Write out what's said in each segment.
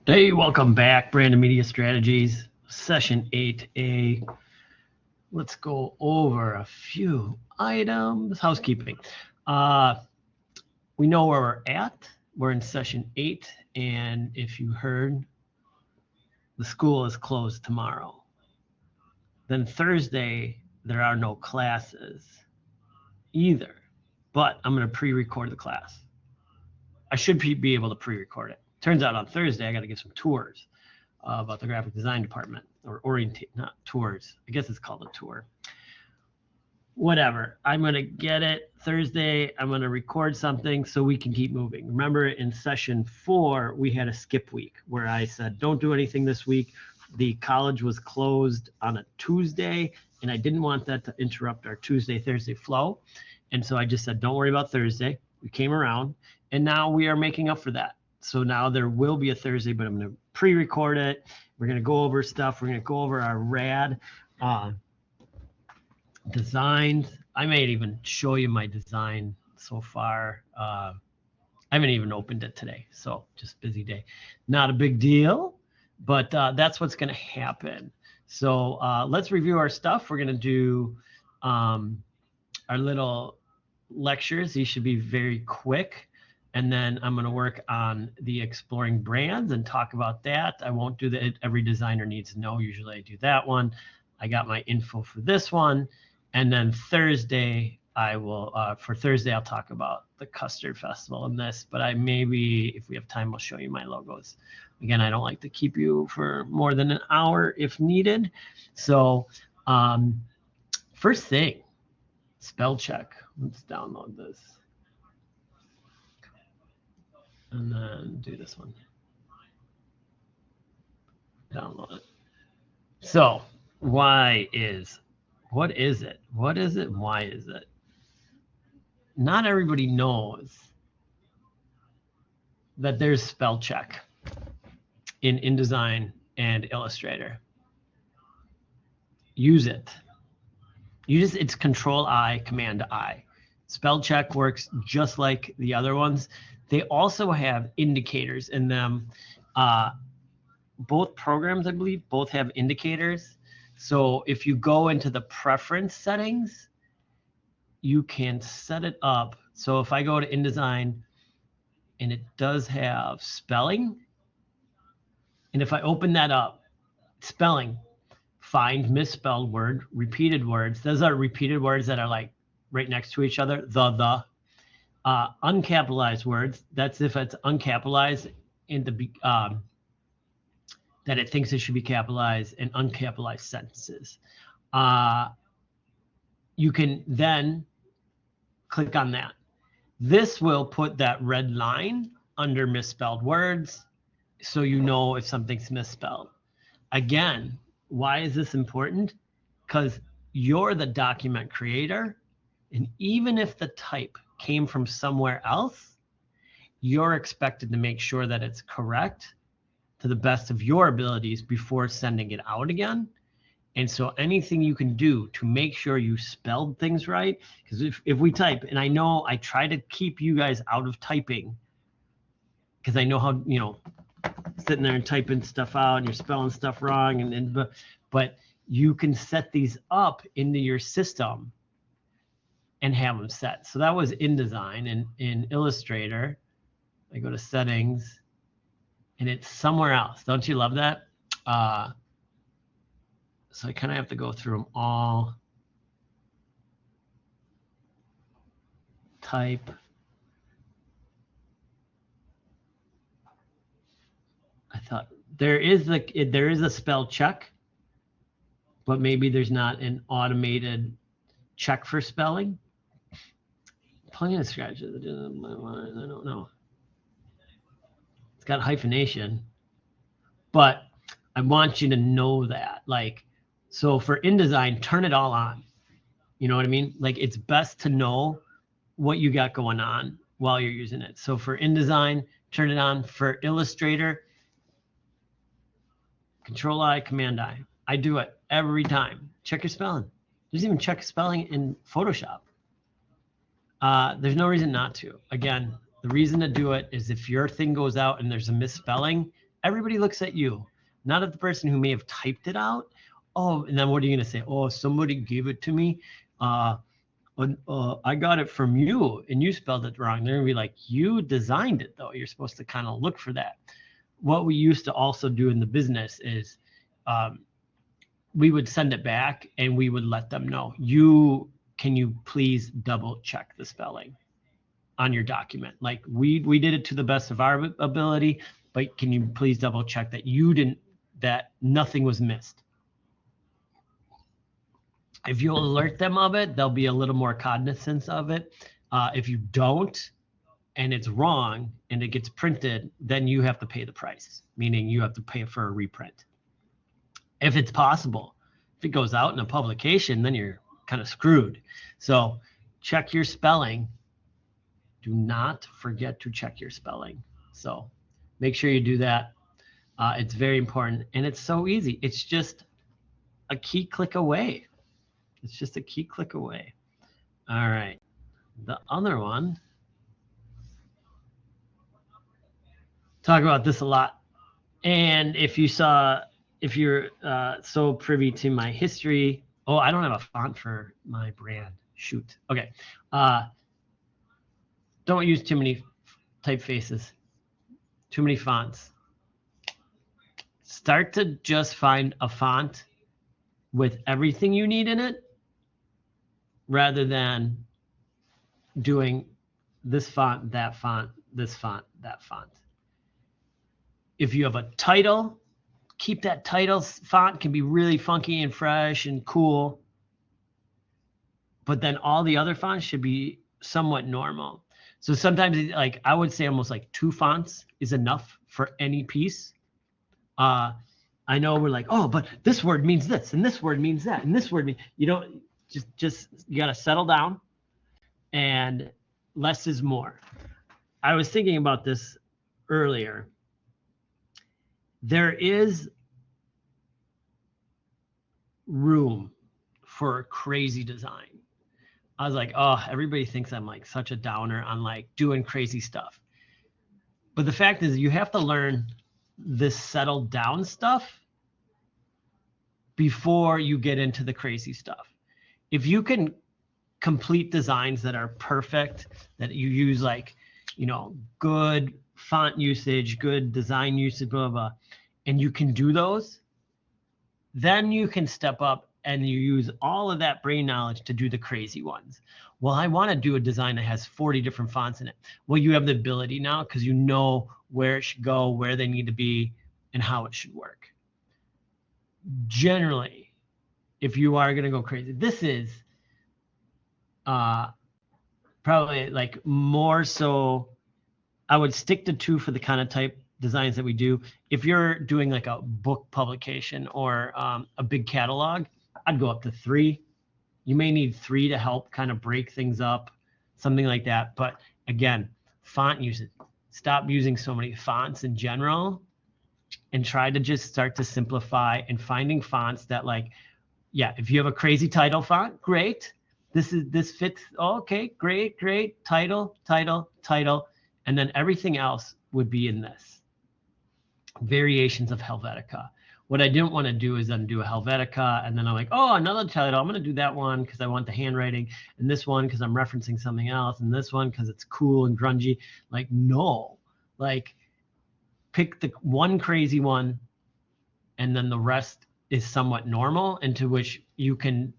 Hey, welcome back, Brandon Media Strategies, session 8A. Let's go over a few items. Housekeeping. We know where we're at. We're in session 8, and if you heard, the school is closed tomorrow. Then Thursday, there are no classes either, but I'm going to pre-record the class. I should be able to pre-record it. Turns out on Thursday, I got to give some tours about the graphic design department, or orientate, not tours. I guess it's called a tour. Whatever. I'm going to get it Thursday. I'm going to record something so we can keep moving. Remember, in session 4, we had a skip week where I said, don't do anything this week. The college was closed on a Tuesday, and I didn't want that to interrupt our Tuesday, Thursday flow. And so I just said, don't worry about Thursday. We came around, and now we are making up for that. So now there will be a Thursday, but I'm going to pre-record it. We're going to go over stuff. We're going to go over our rad designs. I may even show you my design so far. I haven't even opened it today, so just busy day. Not a big deal, but that's what's going to happen. So let's review our stuff. We're going to do our little lectures. These should be very quick. And then I'm going to work on the exploring brands and talk about that. I won't do that. Every designer needs to know. Usually I do that one. I got my info for this one. And then Thursday, for Thursday, I'll talk about the Custard Festival and this. But maybe, if we have time, I'll show you my logos. Again, I don't like to keep you for more than an hour if needed. So first thing, spell check. Let's download this. And then do this one. Download it. So what is it? What is it? Why is it? Not everybody knows that there's spell check in InDesign and Illustrator. Use it. It's Control-I, Command-I. Spell check works just like the other ones. They also have indicators in them. Both programs, I believe, both have indicators. So if you go into the preference settings, you can set it up. So if I go to InDesign, and it does have spelling, and if I open that up, spelling, find misspelled word, repeated words. Those are repeated words that are like right next to each other, the. Uncapitalized words, that's if it's uncapitalized in the that it thinks it should be capitalized, and uncapitalized sentences. You can then click on that. This will put that red line under misspelled words so you know if something's misspelled. Again, why is this important? Because you're the document creator, and even if the type came from somewhere else, you're expected to make sure that it's correct to the best of your abilities before sending it out again. And so anything you can do to make sure you spelled things right, because if we type, and I know I try to keep you guys out of typing, because I know how, sitting there and typing stuff out and you're spelling stuff wrong, but you can set these up into your system and have them set. So that was InDesign. And in Illustrator, I go to settings, and it's somewhere else. Don't you love that? So I kind of have to go through them all. Type. I thought there is a spell check, but maybe there's not an automated check for spelling. Plenty of scratches. I don't know. It's got hyphenation, but I want you to know that. So for InDesign, turn it all on. You know what I mean? It's best to know what you got going on while you're using it. So for InDesign, turn it on. For Illustrator, Control-I, Command-I. I do it every time. Check your spelling. There's even check spelling in Photoshop. There's no reason not to. Again, the reason to do it is if your thing goes out and there's a misspelling, Everybody looks at you, not at the person who may have typed it out. Oh, and then what are you going to say? Oh, somebody gave it to me. I got it from you and you spelled it wrong. They're going to be like, you designed it though. You're supposed to kind of look for that. What we used to also do in the business is we would send it back and we would let them know, can you please double check the spelling on your document? Like we did it to the best of our ability, but can you please double check that nothing was missed? If you alert them of it, they'll be a little more cognizant of it. If you don't, and it's wrong and it gets printed, then you have to pay the price, meaning you have to pay for a reprint. If it's possible, if it goes out in a publication, then you're kind of screwed. So check your spelling. Do not forget to check your spelling. So make sure you do that. It's very important and it's so easy. It's just a key click away. It's just a key click away. All right. The other one, talk about this a lot. And if you're so privy to my history, oh, I don't have a font for my brand. Shoot. Okay. Don't use too many typefaces, too many fonts. Start to just find a font with everything you need in it, rather than doing this font, that font, this font, that font. If you have a title, keep that title font, can be really funky and fresh and cool, but then all the other fonts should be somewhat normal. So sometimes, like I would say almost like 2 fonts is enough for any piece. I know we're like, oh, but this word means this, and this word means that, and this word means, you don't, just you got to settle down, and less is more. I was thinking about this earlier. There is room for crazy design. I was like, oh, everybody thinks I'm like such a downer on like doing crazy stuff. But the fact is, you have to learn this settled down stuff before you get into the crazy stuff. If you can complete designs that are perfect, that you use like, good font usage, good design usage, blah, blah, and you can do those, then you can step up and you use all of that brain knowledge to do the crazy ones. Well, I want to do a design that has 40 different fonts in it. Well, you have the ability now because you know where it should go, where they need to be, and how it should work. Generally, if you are going to go crazy, this is probably like more so, I would stick to 2 for the kind of type designs that we do. If you're doing like a book publication or a big catalog, I'd go up to 3. You may need 3 to help kind of break things up, something like that. But again, font usage. Stop using so many fonts in general and try to just start to simplify and finding fonts that like, yeah, if you have a crazy title font, great. This fits. Oh, okay, great. Title. And then everything else would be in this. Variations of Helvetica. What I didn't want to do is then do a Helvetica, and then I'm like, oh, another title. I'm going to do that one because I want the handwriting, and this one because I'm referencing something else, and this one because it's cool and grungy. Like, no. Like, pick the one crazy one, and then the rest is somewhat normal, into which you can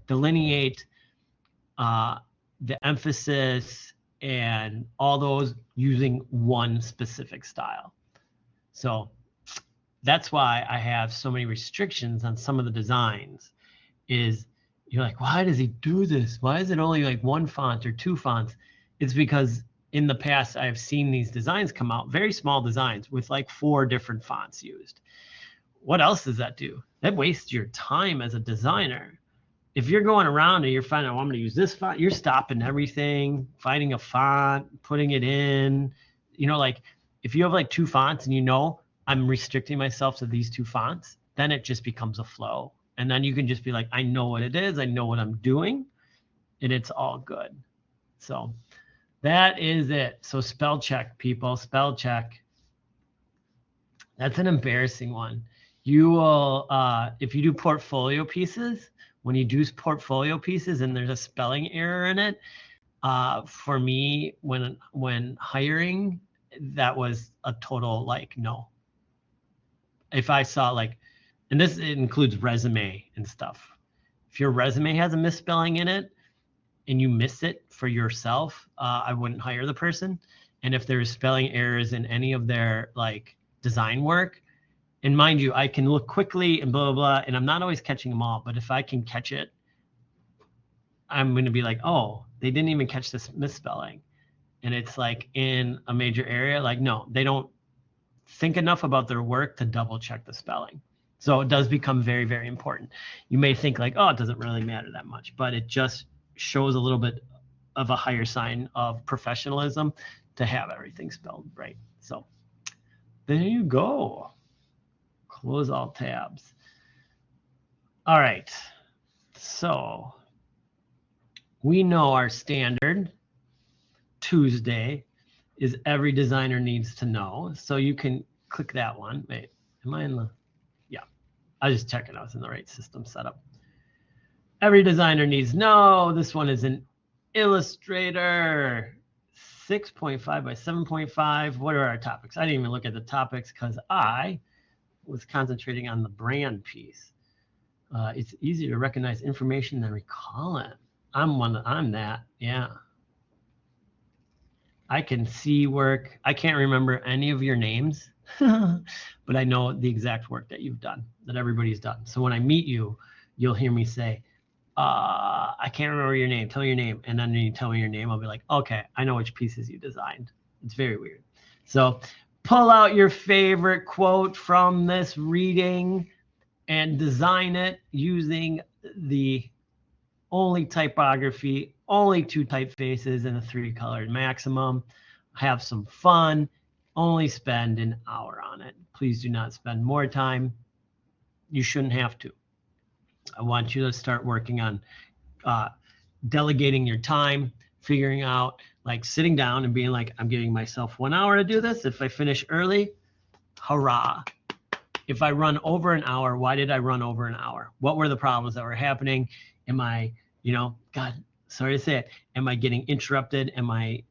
delineate the emphasis and all those using one specific style. So that's why I have so many restrictions on some of the designs. Is you're like, why does he do this? Why is it only like 1 font or 2 fonts? It's because in the past I've seen these designs come out, very small designs with like 4 different fonts used. What else does that do? That wastes your time as a designer. If you're going around and you're finding, oh, I'm going to use this font, you're stopping everything, finding a font, putting it in. Like if you have like 2 fonts and I'm restricting myself to these 2 fonts, then it just becomes a flow. And then you can just be like, I know what it is, I know what I'm doing, and it's all good. So that is it. So spell check, people, spell check. That's an embarrassing one. You will, if you do portfolio pieces, when you do portfolio pieces and there's a spelling error in it, for me, when hiring, that was a total like no. If I saw like, and this includes resume and stuff. If your resume has a misspelling in it and you miss it for yourself, I wouldn't hire the person. And if there's spelling errors in any of their like design work, and mind you, I can look quickly and blah, blah, blah, and I'm not always catching them all, but if I can catch it, I'm going to be like, oh, they didn't even catch this misspelling. And it's like in a major area, like, no, they don't think enough about their work to double check the spelling. So it does become very, very important. You may think like, oh, it doesn't really matter that much, but it just shows a little bit of a higher sign of professionalism to have everything spelled right. So there you go. Close all tabs. All right. So we know our standard Tuesday is every designer needs to know. So you can click that one. Wait, am I in the, yeah, I was just checking I was in the right system setup. Every designer needs to know. This one is an Illustrator 6.5 by 7.5. What are our topics? I didn't even look at the topics because I was concentrating on the brand piece. It's easier to recognize information than recall it. I'm that, yeah. I can see work. I can't remember any of your names, but I know the exact work that you've done, that everybody's done. So when I meet you, you'll hear me say, I can't remember your name. Tell me your name. And then you tell me your name. I'll be like, okay, I know which pieces you designed. It's very weird. So pull out your favorite quote from this reading and design it using the only typography, only 2 typefaces, and a 3-colored maximum. Have some fun. Only spend an hour on it. Please do not spend more time. You shouldn't have to. I want you to start working on delegating your time, figuring out, like sitting down and being like, I'm giving myself 1 hour to do this. If I finish early, hurrah. If I run over an hour, why did I run over an hour? What were the problems that were happening? Am I, God, sorry to say it, am I getting interrupted? Am I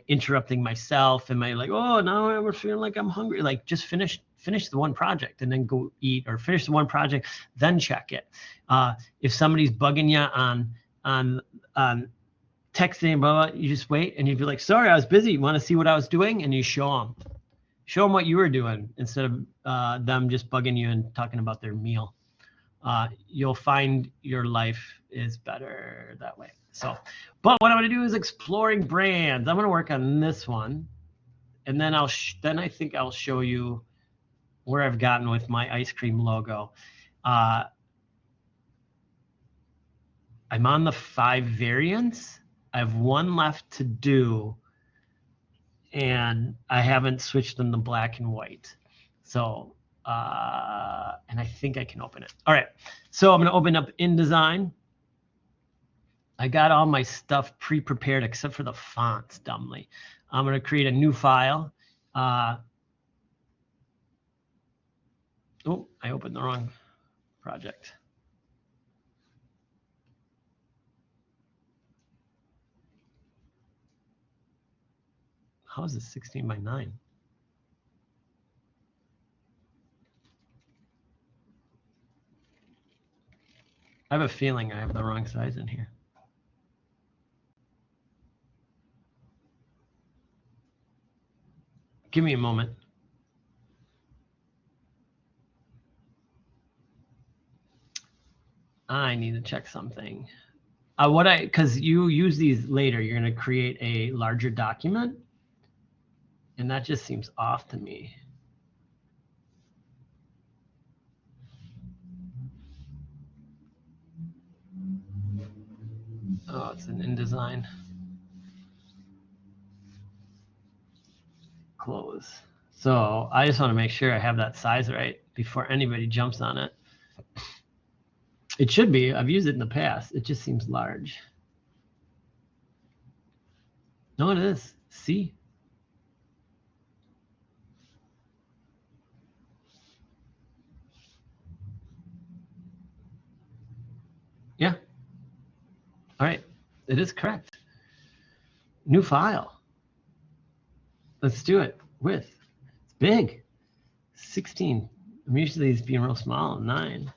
interrupting myself? Am I like, oh, now I'm feeling like I'm hungry? Like, just finish the one project and then go eat, or finish the one project, then check it. If somebody's bugging you on texting, blah, blah, you just wait and you'd be like, sorry, I was busy. You want to see what I was doing? And you show them what you were doing instead of them just bugging you and talking about their meal. You'll find your life is better that way. So, but what I'm going to do is exploring brands. I'm going to work on this one, and then I think I'll show you where I've gotten with my ice cream logo. I'm on the 5 variants. I have 1 left to do, and I haven't switched them to black and white. So, and I think I can open it. All right, so I'm going to open up InDesign. I got all my stuff pre-prepared except for the fonts, dumbly. I'm going to create a new file. Oh, I opened the wrong project. How is this 16 by 9? I have a feeling I have the wrong size in here. Give me a moment. I need to check something. Because you use these later, you're going to create a larger document, and that just seems off to me. Oh, it's an InDesign. Close. So I just want to make sure I have that size right before anybody jumps on it. It should be. I've used it in the past. It just seems large. No, it is. See? All right, it is correct. New file. Let's do it with, it's big, 16. I'm usually it's being real small, 9.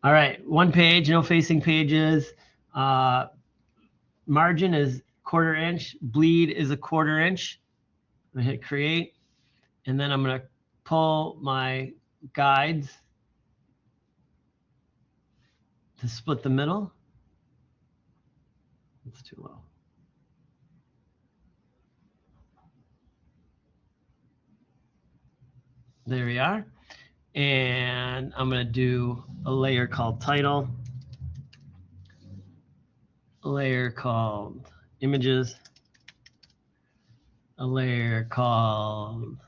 All right, 1 page, no facing pages. Margin is 1/4 inch, bleed is 1/4 inch. I'm gonna hit create, and then I'm gonna pull my guides to split the middle. It's too low. There we are. And I'm going to do a layer called title, a layer called images, a layer called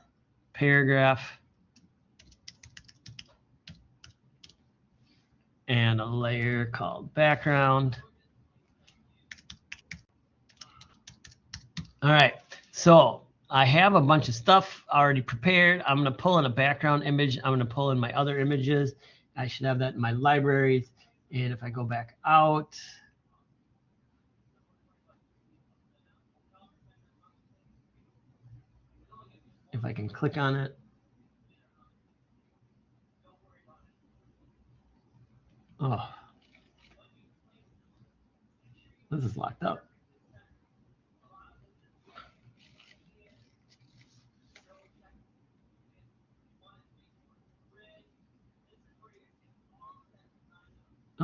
paragraph, and a layer called background. All right, so I have a bunch of stuff already prepared. I'm going to pull in a background image. I'm going to pull in my other images. I should have that in my libraries. And if I go back out, if I can click on it. Oh, this is locked up.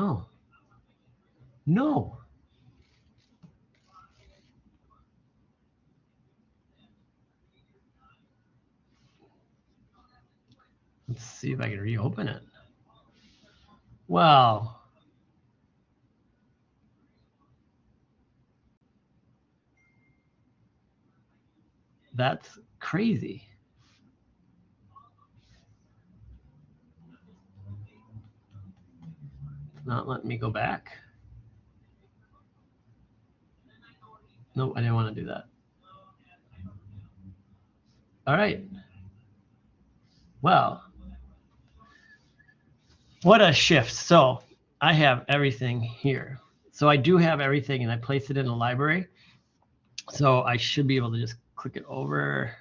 Oh, no. Let's see if I can reopen it. Wow. That's crazy. Not letting me go back. No, I didn't want to do that. All right. Well, what a shift. So I have everything here. So I do have everything, and I place it in a library. So I should be able to just click it over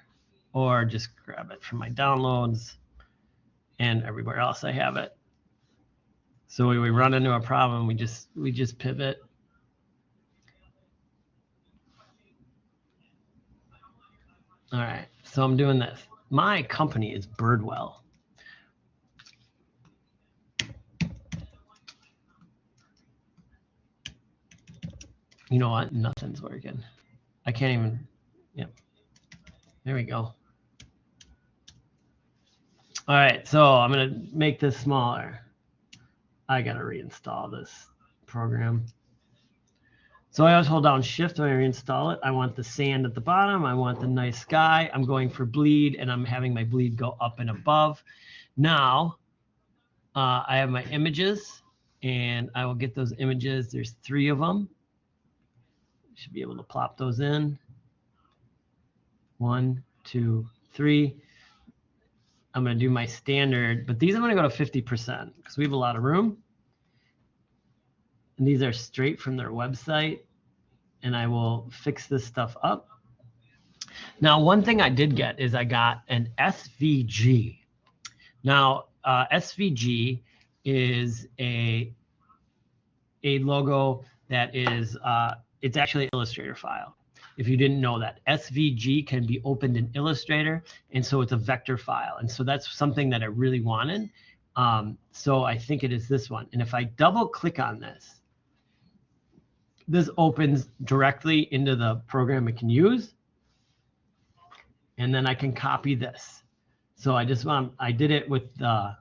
or just grab it from my downloads, and everywhere else I have it. So when we run into a problem, we just pivot. All right, so I'm doing this. My company is Birdwell. You know what? Nothing's working. I can't even, yep. There we go. All right, so I'm gonna make this smaller. I gotta reinstall this program. So I always hold down shift when I reinstall it. I want the sand at the bottom. I want the nice sky. I'm going for bleed, and I'm having my bleed go up and above. Now, I have my images, and I will get those images. There's 3 of them. Should be able to plop those in. 1, 2, 3. I'm going to do my standard, but these I'm going to go to 50% because we have a lot of room. And these are straight from their website, and I will fix this stuff up. Now, one thing I did get is I got an SVG. Now, SVG is a logo that is, it's actually an Illustrator file. If you didn't know that, SVG can be opened in Illustrator, and so it's a vector file. And so that's something that I really wanted. So I think it is this one. And if I double click on this, this opens directly into the program I can use. And then I can copy this. So I did it with the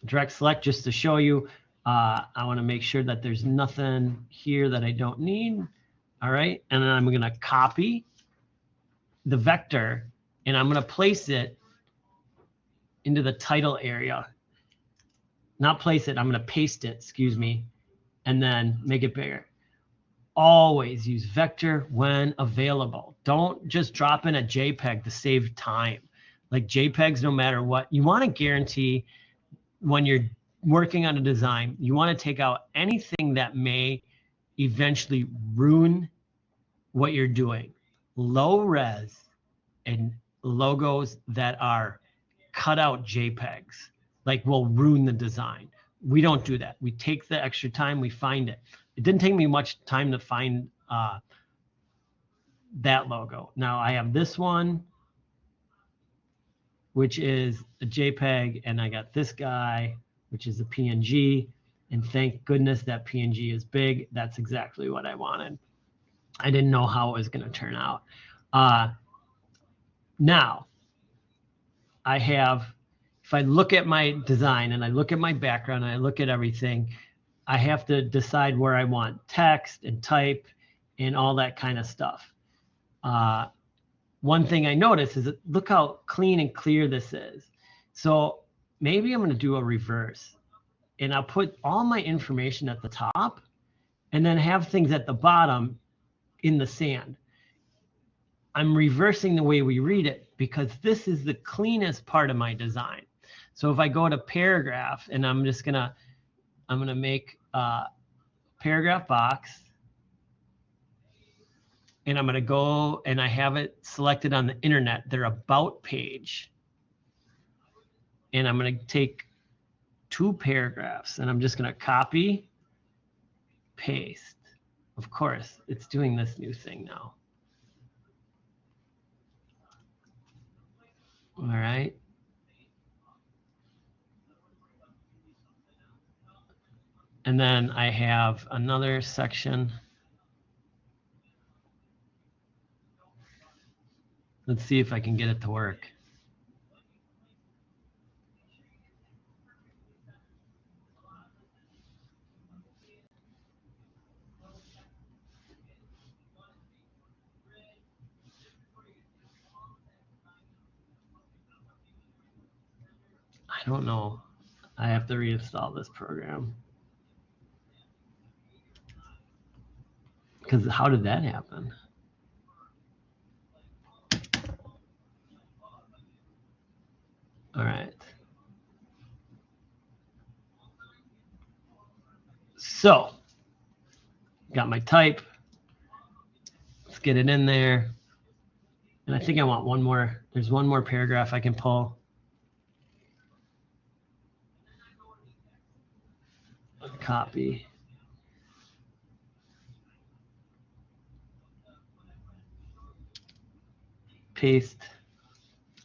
direct select just to show you. I want to make sure that there's nothing here that I don't need. All right, and then I'm going to copy the vector, and I'm going to place it into the title area. Not place it, I'm going to paste it, excuse me, and then make it bigger. Always use vector when available. Don't just drop in a JPEG to save time. Like JPEGs, no matter what, you want to guarantee when you're working on a design, you want to take out anything that may eventually ruin what you're doing. Low res and logos that are cut out JPEGs, like, will ruin the design. We don't do that. We take the extra time, we find it. It didn't take me much time to find that logo. Now I have this one, which is a JPEG, and I got this guy, which is a PNG. And thank goodness that PNG is big. That's exactly what I wanted. I didn't know how it was going to turn out. Now, I have, if I look at my design and I look at my background and I look at everything, I have to decide where I want text and type and all that kind of stuff. One thing I noticed is that look how clean and clear this is. So maybe I'm going to do a reverse, and I'll put all my information at the top and then have things at the bottom in the sand. I'm reversing the way we read it because this is the cleanest part of my design. So if I go to paragraph, and I'm gonna make a paragraph box, and I'm gonna go, and I have it selected on the internet, their about page. And I'm gonna take 2 paragraphs, and I'm just gonna copy, paste. Of course, it's doing this new thing now. All right. And then I have another section. Let's see if I can get it to work. I don't know. I have to reinstall this program. Because how did that happen? All right. So, got my type. Let's get it in there. And I think I want one more. There's one more paragraph I can pull. Copy. Paste.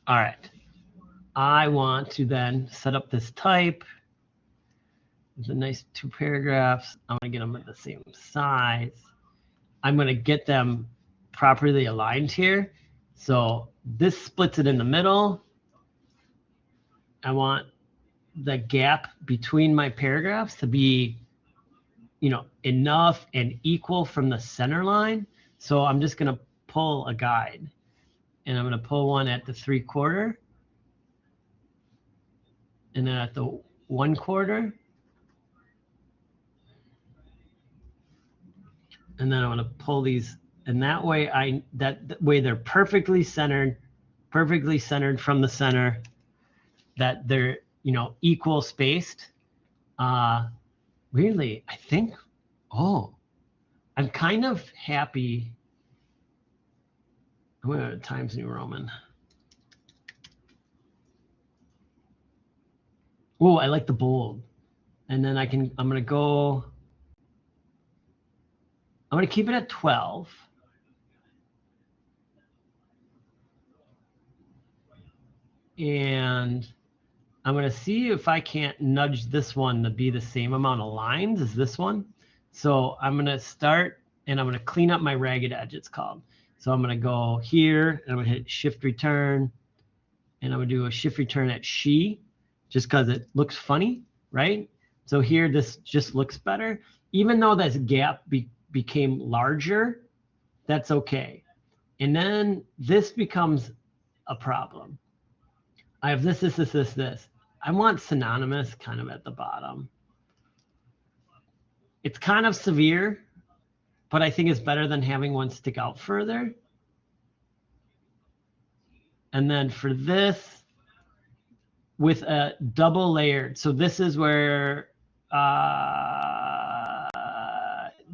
All right. I want to then set up this type. There's a nice 2 paragraphs. I'm going to get them at the same size. I'm going to get them properly aligned here. So this splits it in the middle. I want the gap between my paragraphs to be, enough and equal from the center line. So I'm just going to pull a guide, and I'm going to pull one at the 3/4, and then at the 1/4. And then I'm going to pull these, and that way that way they're perfectly centered from the center, that they're, equal spaced. Really, I think, I'm kind of happy. I'm going to Times New Roman. Oh, I like the bold. And then I'm going to go, I'm going to keep it at 12. And I'm going to see if I can't nudge this one to be the same amount of lines as this one. So I'm going to start, and I'm going to clean up my ragged edge, it's called. So I'm going to go here, and I'm going to hit Shift Return, and I'm going to do a Shift Return at She, just because it looks funny, right? So here, this just looks better. Even though this gap became larger, that's okay. And then this becomes a problem. I have this. I want synonymous kind of at the bottom. It's kind of severe, but I think it's better than having one stick out further. And then for this, with a double layered. So this is where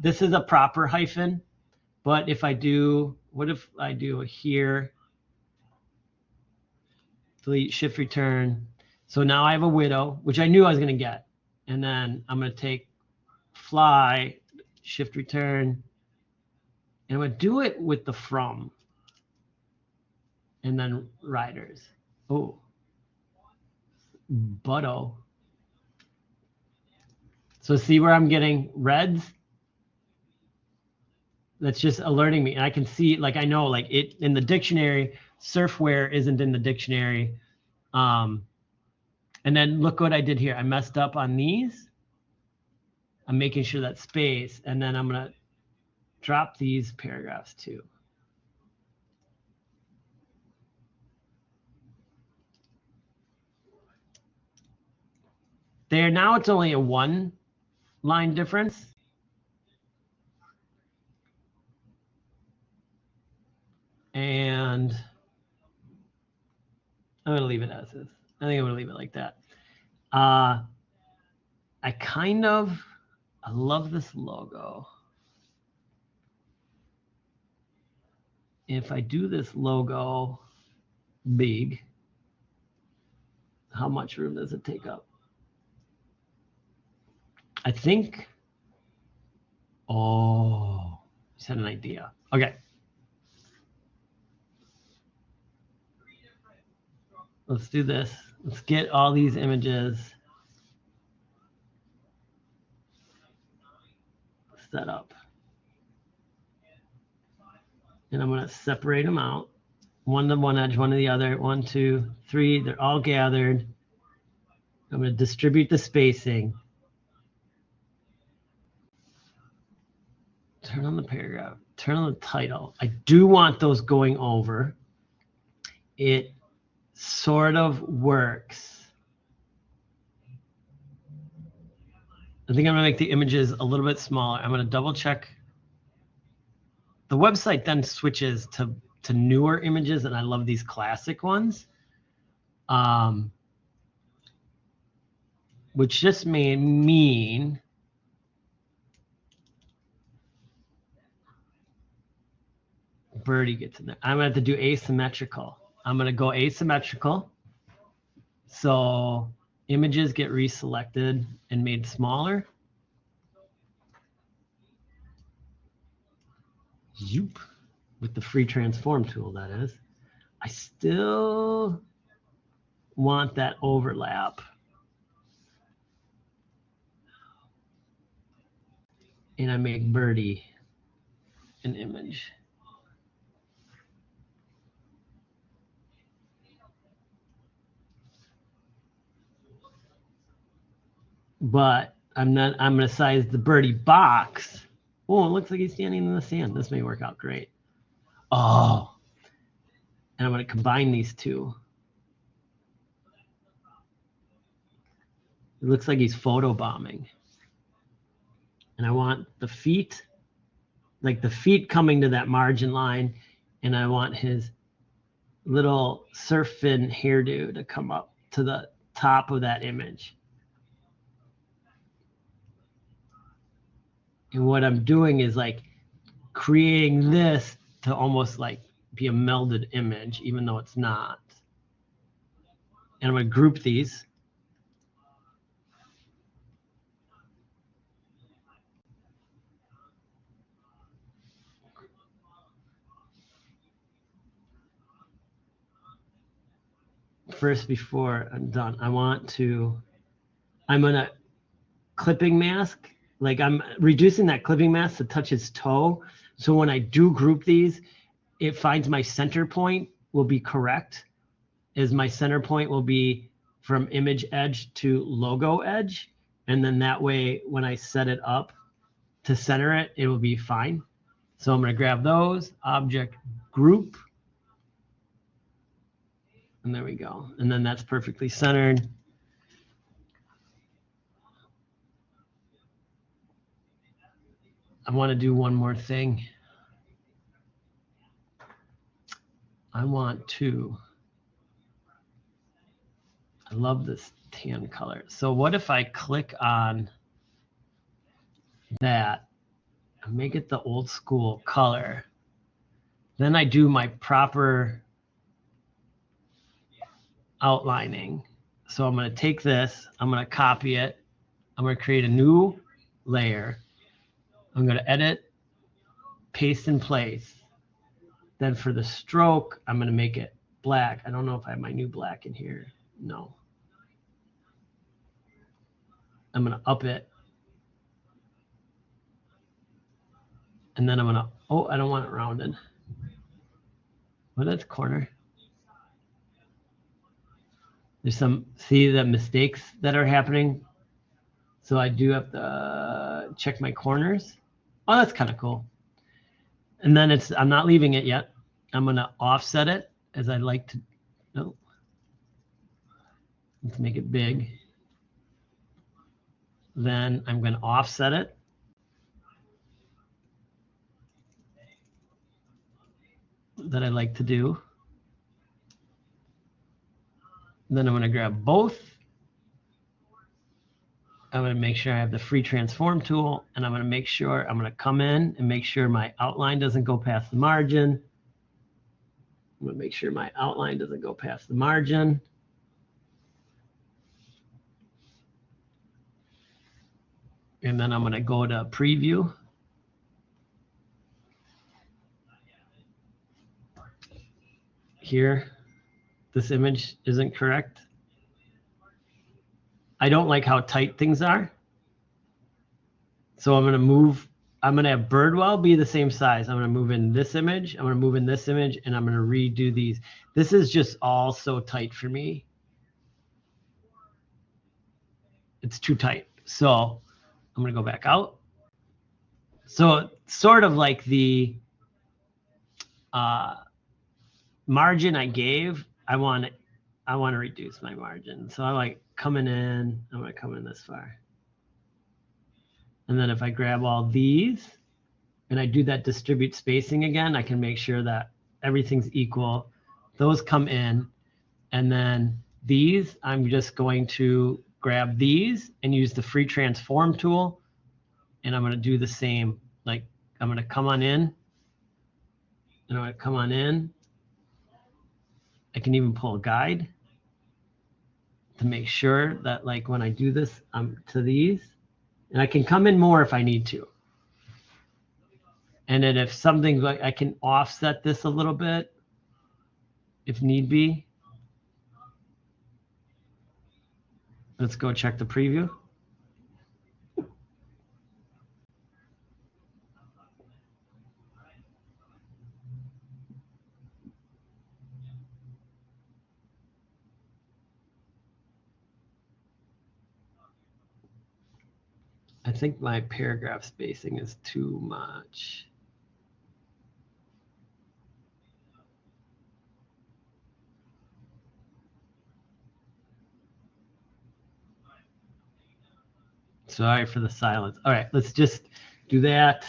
this is a proper hyphen. But if I do, what if I do here, delete, shift, return. So now I have a widow, which I knew I was going to get. And then I'm going to take fly, shift, return. And I'm going to do it with the from. And then riders. Oh. Butto. So see where I'm getting reds? That's just alerting me. And I can see, like, I know, like, it in the dictionary, surfwear isn't in the dictionary. And then look what I did here. I messed up on these. I'm making sure that's space. And then I'm going to drop these paragraphs too. There, now it's only a 1 line difference. And I'm going to leave it as is. I think I'm going to leave it like that. I love this logo. If I do this logo big, how much room does it take up? I think, oh, just had an idea. Okay. Let's do this. Let's get all these images set up. And I'm going to separate them out. One to one edge, one to the other. 1, 2, 3. They're all gathered. I'm going to distribute the spacing. Turn on the paragraph. Turn on the title. I do want those going over. It sort of works. I think I'm going to make the images a little bit smaller. I'm going to double check. The website then switches to newer images, and I love these classic ones. Which just may mean Birdie gets in there. I'm going to have to do asymmetrical. I'm going to go asymmetrical. So images get reselected and made smaller. Zoop. With the free transform tool, that is. I still want that overlap. And I make Birdie an image. But I'm going to size the Birdie box. Oh, it looks like he's standing in the sand. This may work out great. Oh. And I'm going to combine these two. It looks like he's photobombing. And I want the feet, like the feet coming to that margin line. And I want his little surf fin hairdo to come up to the top of that image. And what I'm doing is like creating this to almost like be a melded image, even though it's not. And I'm going to group these. First, before I'm done, I'm going to clipping mask. Like I'm reducing that clipping mask to touch his toe. So when I do group these, it finds my center point will be correct, as my center point will be from image edge to logo edge. And then that way, when I set it up to center it, it will be fine. So I'm going to grab those, object group. And there we go. And then that's perfectly centered. I want to do one more thing. I want to I love this tan color. So what if I click on that and make it the old school color? Then I do my proper outlining. So I'm going to take this, I'm going to copy it, I'm going to create a new layer. I'm going to edit, paste in place. Then for the stroke, I'm going to make it black. I don't know if I have my new black in here. No. I'm going to up it. And then I'm going to, oh, I don't want it rounded. Well, that's corner. There's some, see the mistakes that are happening. So I do have to check my corners. Oh, that's kind of cool. And then it's, I'm not leaving it yet. I'm going to offset it as I like to. Oh, let's make it big. Then I'm going to offset it. That I like to do. Then I'm going to grab both. I'm going to make sure I have the free transform tool, and I'm going to make sure I'm going to come in and make sure my outline doesn't go past the margin. I'm going to make sure my outline doesn't go past the margin. And then I'm going to go to preview. Here, this image isn't correct. I don't like how tight things are. So I'm going to move, I'm going to have Birdwell be the same size. I'm going to move in this image, I'm going to move in this image, and I'm going to redo these. This is just all so tight for me. It's too tight. So I'm going to go back out. So sort of like the margin I gave, I want to reduce my margin. So I like coming in, I'm going to come in this far. And then if I grab all these and I do that distribute spacing again, I can make sure that everything's equal. Those come in. And then these, I'm just going to grab these and use the free transform tool. And I'm going to do the same. Like I'm going to come on in. And I'm going to come on in. I can even pull a guide to make sure that like when I do this, I'm to these. And I can come in more if I need to. And then if something like I can offset this a little bit if need be. Let's go check the preview. I think my paragraph spacing is too much. Sorry for the silence. All right, let's just do that.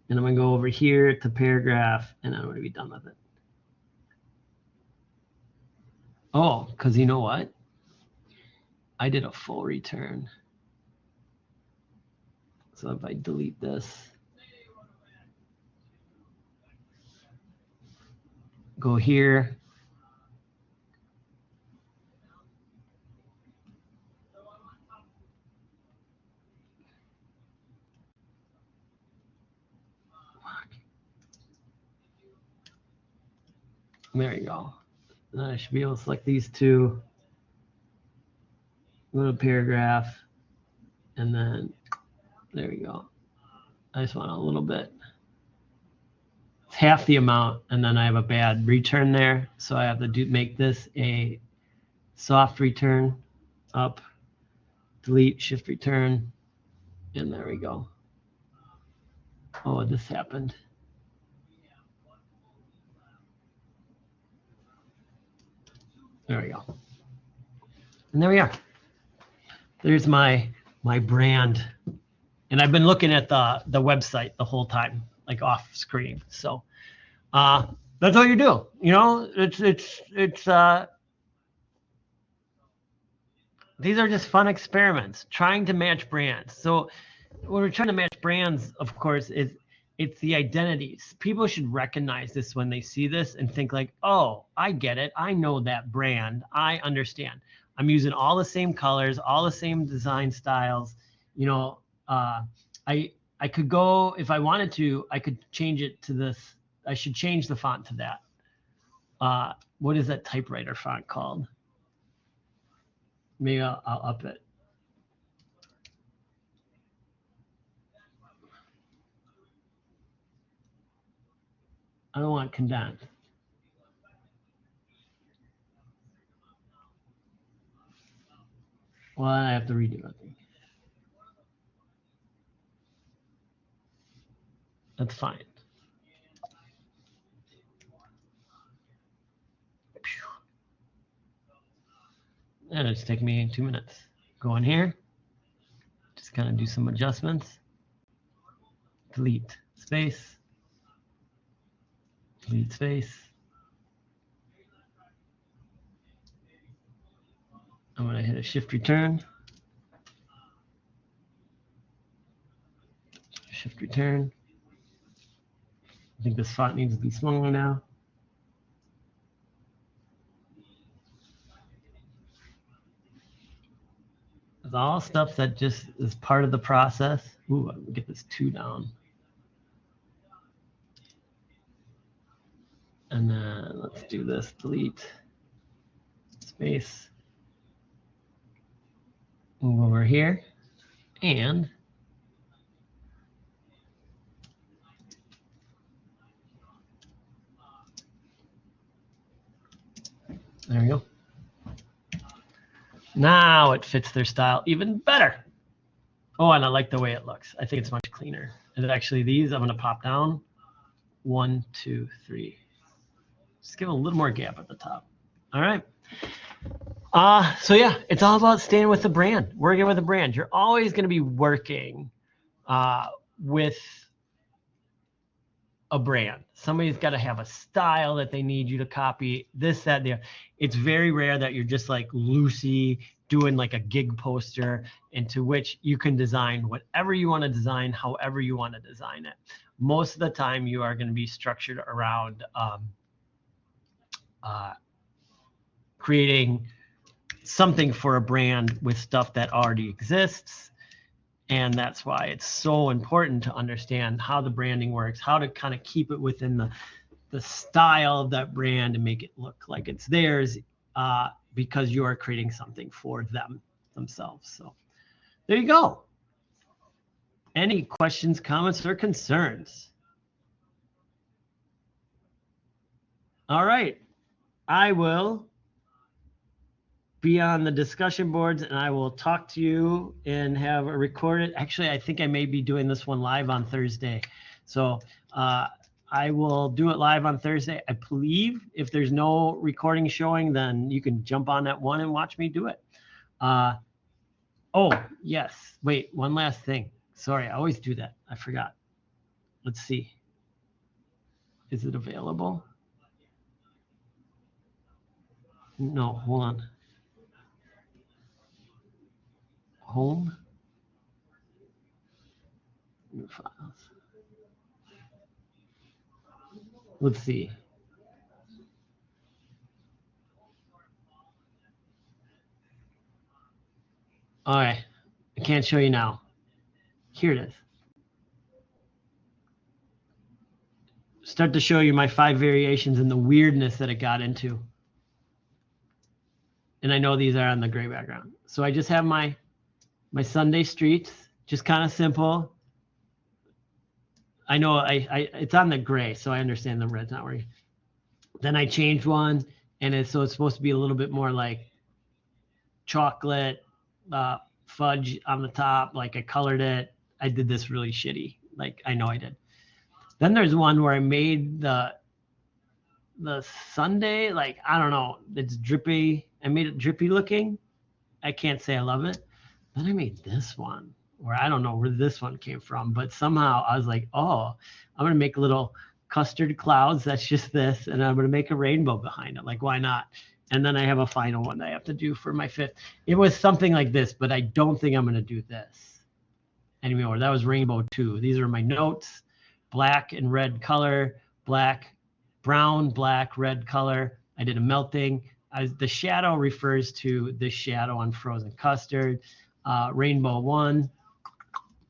And I'm going to go over here to paragraph, and I'm going to be done with it. Oh, because you know what? I did a full return. So if I delete this, go here. There you go. Then I should be able to select these two, go to paragraph, and then there we go. I just want a little bit. It's half the amount, and then I have a bad return there. So I have to make this a soft return, up, delete, shift return, and there we go. Oh, this happened. There we go. And there we are. There's my brand. And I've been looking at the website the whole time, like off screen. So that's all you do. You know, it's these are just fun experiments, trying to match brands. So when we're trying to match brands, of course, it's the identities. People should recognize this when they see this and think like, oh, I get it. I know that brand. I understand. I'm using all the same colors, all the same design styles. You know, I could go, if I wanted to, I could change it to this. I should change the font to that. What is that typewriter font called? Maybe I'll up it. I don't want condensed. Well, I have to redo it. That's fine. And it's taking me 2 minutes. Go in here, just kind of do some adjustments. Delete space, delete space. I'm going to hit a shift return. Shift return. I think this font needs to be smaller now. It's all stuff that just is part of the process. Ooh, I'm gonna get this 2 down. And then let's do this, delete space. Move over here and there we go. Now it fits their style even better. Oh, and I like the way it looks. I think it's much cleaner. And actually these, I'm gonna pop down. 1, 2, 3. Just give a little more gap at the top. All right. So yeah, it's all about staying with the brand, working with the brand. You're always gonna be working with a brand. Somebody's got to have a style that they need you to copy, this, that, there. It's very rare that you're just like Lucy doing like a gig poster into which you can design whatever you want to design, however you want to design it. Most of the time you are going to be structured around creating something for a brand with stuff that already exists. And that's why it's so important to understand how the branding works, how to kind of keep it within the style of that brand and make it look like it's theirs, because you are creating something for themselves. So there you go. Any questions, comments, or concerns? All right. I will be on the discussion boards and I will talk to you and have a recorded. Actually, I think I may be doing this one live on Thursday. So I will do it live on Thursday. I believe if there's no recording showing, then you can jump on that one and watch me do it. Oh, yes. Wait, one last thing. Sorry, I always do that. I forgot. Let's see. Is it available? No, hold on. Home, new files. Let's see. All right, I can't show you now. Here it is. Start to show you my 5 variations and the weirdness that it got into. And I know these are on the gray background. So I just have my Sunday streets, just kind of simple. I know it's on the gray, so I understand the red's not working. Then I changed one, and so it's supposed to be a little bit more like chocolate, fudge on the top. Like I colored it. I did this really shitty. Like I know I did. Then there's one where I made the Sunday, like I don't know, it's drippy. I made it drippy looking. I can't say I love it. Then I made this one where I don't know where this one came from, but somehow I was like, oh, I'm going to make little custard clouds. That's just this. And I'm going to make a rainbow behind it. Like, why not? And then I have a final one that I have to do for my 5th. It was something like this, but I don't think I'm going to do this anymore. That was Rainbow 2. These are my notes. Black and red color, black, brown, black, red color. I did a melting. The shadow refers to this shadow on frozen custard. Rainbow 1,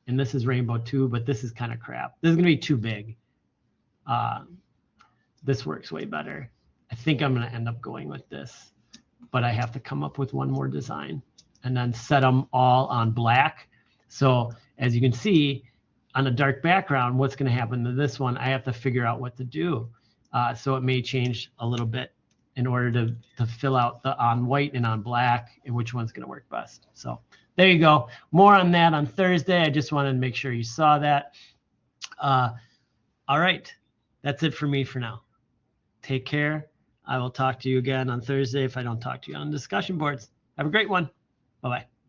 and this is Rainbow 2, but this is kind of crap. This is going to be too big. This works way better. I think I'm going to end up going with this, but I have to come up with one more design and then set them all on black. So as you can see on a dark background, what's going to happen to this one? I have to figure out what to do. So it may change a little bit in order to fill out the on white and on black and which one's going to work best. So there you go. More on that on Thursday. I just wanted to make sure you saw that. All right. That's it for me for now. Take care. I will talk to you again on Thursday if I don't talk to you on discussion boards. Have a great one. Bye-bye.